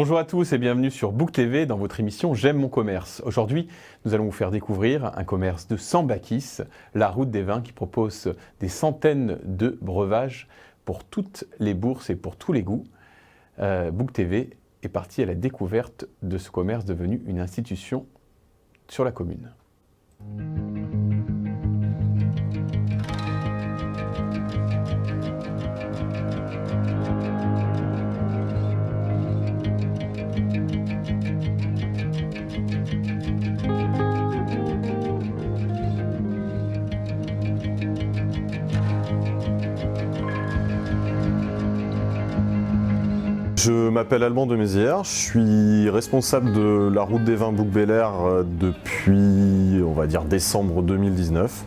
Bonjour à tous et bienvenue sur Book TV dans votre émission J'aime mon commerce. Aujourd'hui, nous allons vous faire découvrir un commerce de Sambakis, la route des vins qui propose des centaines de breuvages pour toutes les bourses et pour tous les goûts. Book TV est parti à la découverte de ce commerce devenu une institution sur la commune. Je m'appelle Alban de Mézières, je suis responsable de la route des vins Bouc-Bélair depuis, on va dire, décembre 2019.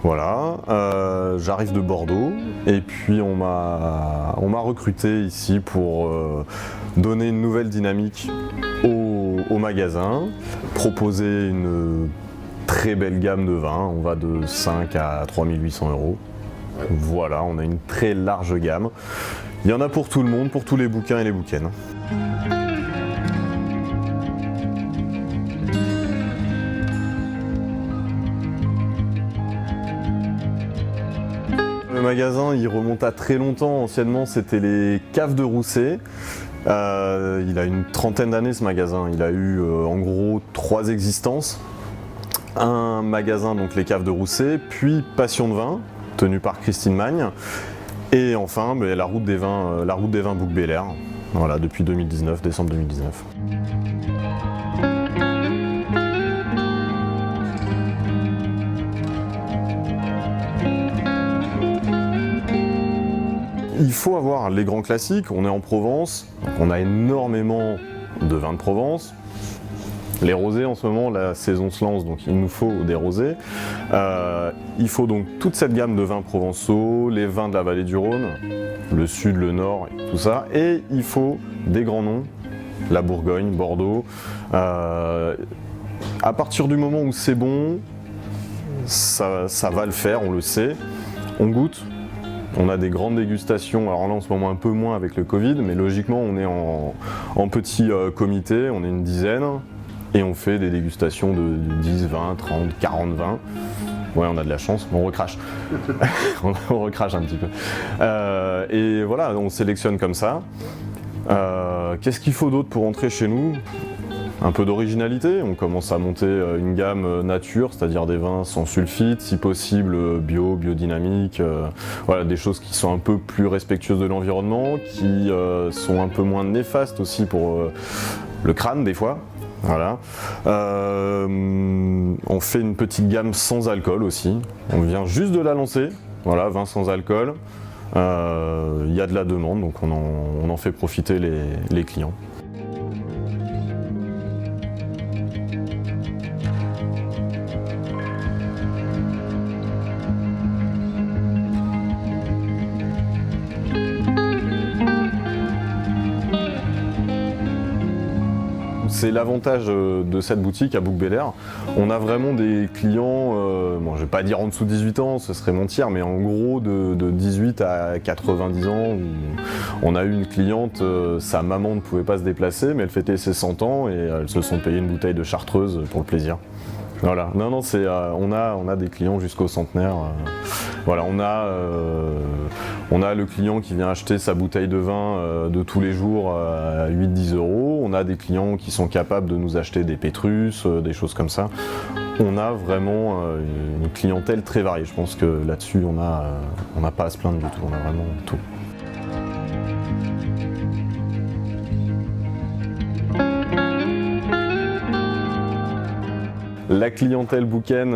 Voilà, j'arrive de Bordeaux et puis on m'a recruté ici pour donner une nouvelle dynamique au magasin, proposer une très belle gamme de vins, on va de 5 à 3800 €. Voilà, on a une très large gamme. Il y en a pour tout le monde, pour tous les bouquins et les bouquins. Le magasin, il remonte à très longtemps. Anciennement, c'était les caves de Rousset. Il a une trentaine d'années ce magasin. Il a eu en gros 3 existences. Un magasin, donc les caves de Rousset, puis Passion de vin, tenu par Christine Magne. Et enfin, la route des vins Bouc-Bélair, voilà, depuis 2019, décembre 2019. Il faut avoir les grands classiques, on est en Provence, donc on a énormément de vins de Provence. Les rosés en ce moment, la saison se lance, donc il nous faut des rosés. Il faut donc toute cette gamme de vins provençaux, les vins de la vallée du Rhône, le sud, le nord, tout ça. Et il faut des grands noms, la Bourgogne, Bordeaux. À partir du moment où c'est bon, ça va le faire, on le sait. On goûte. On a des grandes dégustations, alors là en ce moment un peu moins avec le Covid, mais logiquement on est en petit comité, on est une dizaine. Et on fait des dégustations de 10, 20, 30, 40 vins. Ouais, on a de la chance, on recrache. On recrache un petit peu. Et voilà, on sélectionne comme ça. Qu'est-ce qu'il faut d'autre pour entrer chez nous? Un peu d'originalité. On commence à monter une gamme nature, c'est-à-dire des vins sans sulfite, si possible bio, biodynamique. Voilà, des choses qui sont un peu plus respectueuses de l'environnement, qui sont un peu moins néfastes aussi pour le crâne des fois. Voilà. On fait une petite gamme sans alcool aussi. On vient juste de la lancer. Voilà, vin sans alcool. Il y a de la demande, donc on en fait profiter les clients. C'est l'avantage de cette boutique à Bouc-Bélair. On a vraiment des clients, bon, je ne vais pas dire en dessous de 18 ans, ce serait mentir, mais en gros de 18 à 90 ans. On a eu une cliente, sa maman ne pouvait pas se déplacer, mais elle fêtait ses 100 ans et elles se sont payées une bouteille de chartreuse pour le plaisir. Voilà, non, on a des clients jusqu'au centenaire. Voilà, on a le client qui vient acheter sa bouteille de vin de tous les jours à 8-10 €. On a des clients qui sont capables de nous acheter des Pétrus, des choses comme ça. On a vraiment une clientèle très variée. Je pense que là-dessus, on n'a pas à se plaindre du tout. On a vraiment tout. La clientèle bouquenne,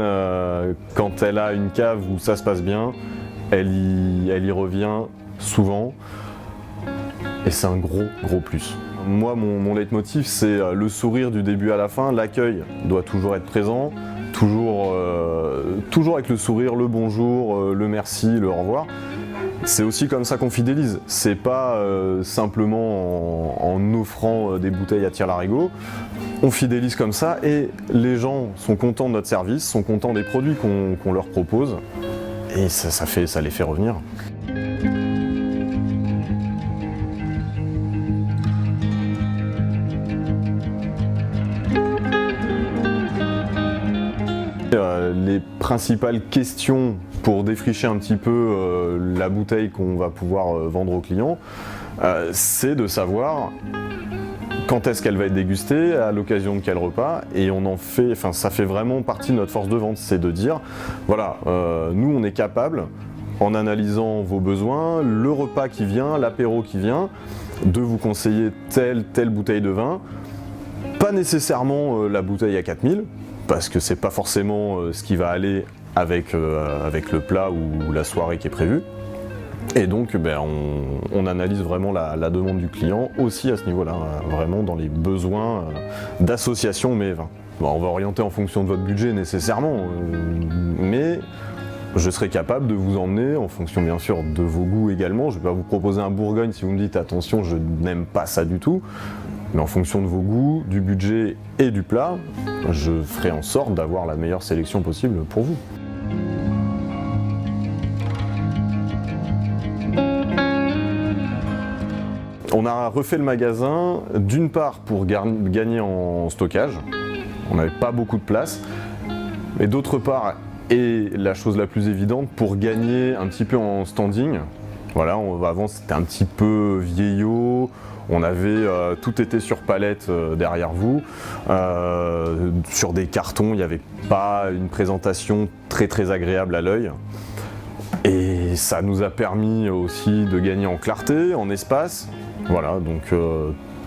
quand elle a une cave où ça se passe bien, elle y revient souvent et c'est un gros plus. Moi, mon leitmotiv, c'est le sourire du début à la fin. L'accueil doit toujours être présent, toujours avec le sourire, le bonjour, le merci, le au revoir. C'est aussi comme ça qu'on fidélise. C'est pas simplement en offrant des bouteilles à tire-larigot. On fidélise comme ça et les gens sont contents de notre service, sont contents des produits qu'on leur propose et ça les fait revenir. Les principales questions pour défricher un petit peu la bouteille qu'on va pouvoir vendre aux clients, c'est de savoir quand est-ce qu'elle va être dégustée, à l'occasion de quel repas, et ça fait vraiment partie de notre force de vente, c'est de dire, voilà, nous on est capable, en analysant vos besoins, le repas qui vient, l'apéro qui vient, de vous conseiller telle bouteille de vin, pas nécessairement la bouteille à 4000, parce que c'est pas forcément ce qui va aller avec le plat ou la soirée qui est prévue. Et donc on analyse vraiment la demande du client aussi à ce niveau-là, vraiment dans les besoins d'association mets et vins. Bon, on va orienter en fonction de votre budget nécessairement, mais je serai capable de vous emmener, en fonction bien sûr de vos goûts également. Je ne vais pas vous proposer un Bourgogne si vous me dites attention, je n'aime pas ça du tout. Mais en fonction de vos goûts, du budget et du plat, je ferai en sorte d'avoir la meilleure sélection possible pour vous. On a refait le magasin d'une part pour gagner en stockage, on n'avait pas beaucoup de place, et d'autre part, et la chose la plus évidente, pour gagner un petit peu en standing. Voilà, avant c'était un petit peu vieillot, on avait tout était sur palette derrière vous, sur des cartons, il n'y avait pas une présentation très agréable à l'œil. Et ça nous a permis aussi de gagner en clarté, en espace. Voilà, donc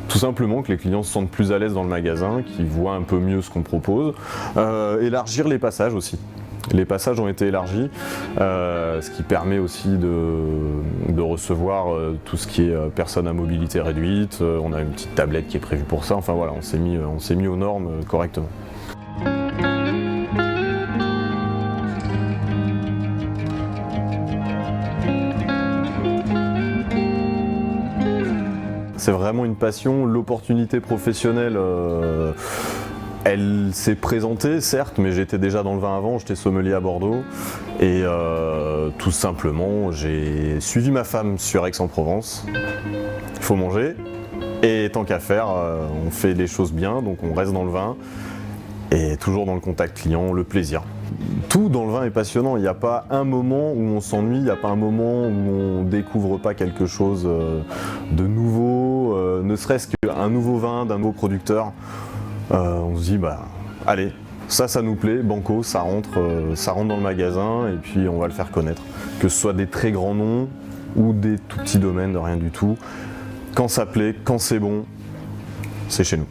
tout simplement que les clients se sentent plus à l'aise dans le magasin, qu'ils voient un peu mieux ce qu'on propose. Élargir les passages aussi. Les passages ont été élargis, ce qui permet aussi de recevoir tout ce qui est personnes à mobilité réduite. On a une petite tablette qui est prévue pour ça. Enfin voilà, on s'est mis aux normes correctement. C'est vraiment une passion, l'opportunité professionnelle, elle s'est présentée certes, mais j'étais déjà dans le vin avant, j'étais sommelier à Bordeaux et tout simplement j'ai suivi ma femme sur Aix-en-Provence. Il faut manger et tant qu'à faire, on fait les choses bien, donc on reste dans le vin et toujours dans le contact client, le plaisir. Tout dans le vin est passionnant, il n'y a pas un moment où on s'ennuie, il n'y a pas un moment où on découvre pas quelque chose de nouveau, ne serait-ce qu'un nouveau vin d'un nouveau producteur. On se dit allez, ça nous plaît, banco, ça rentre dans le magasin et puis on va le faire connaître. Que ce soit des très grands noms ou des tout petits domaines de rien du tout, quand ça plaît, quand c'est bon, c'est chez nous.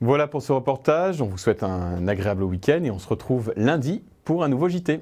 Voilà pour ce reportage, on vous souhaite un agréable week-end et on se retrouve lundi pour un nouveau JT.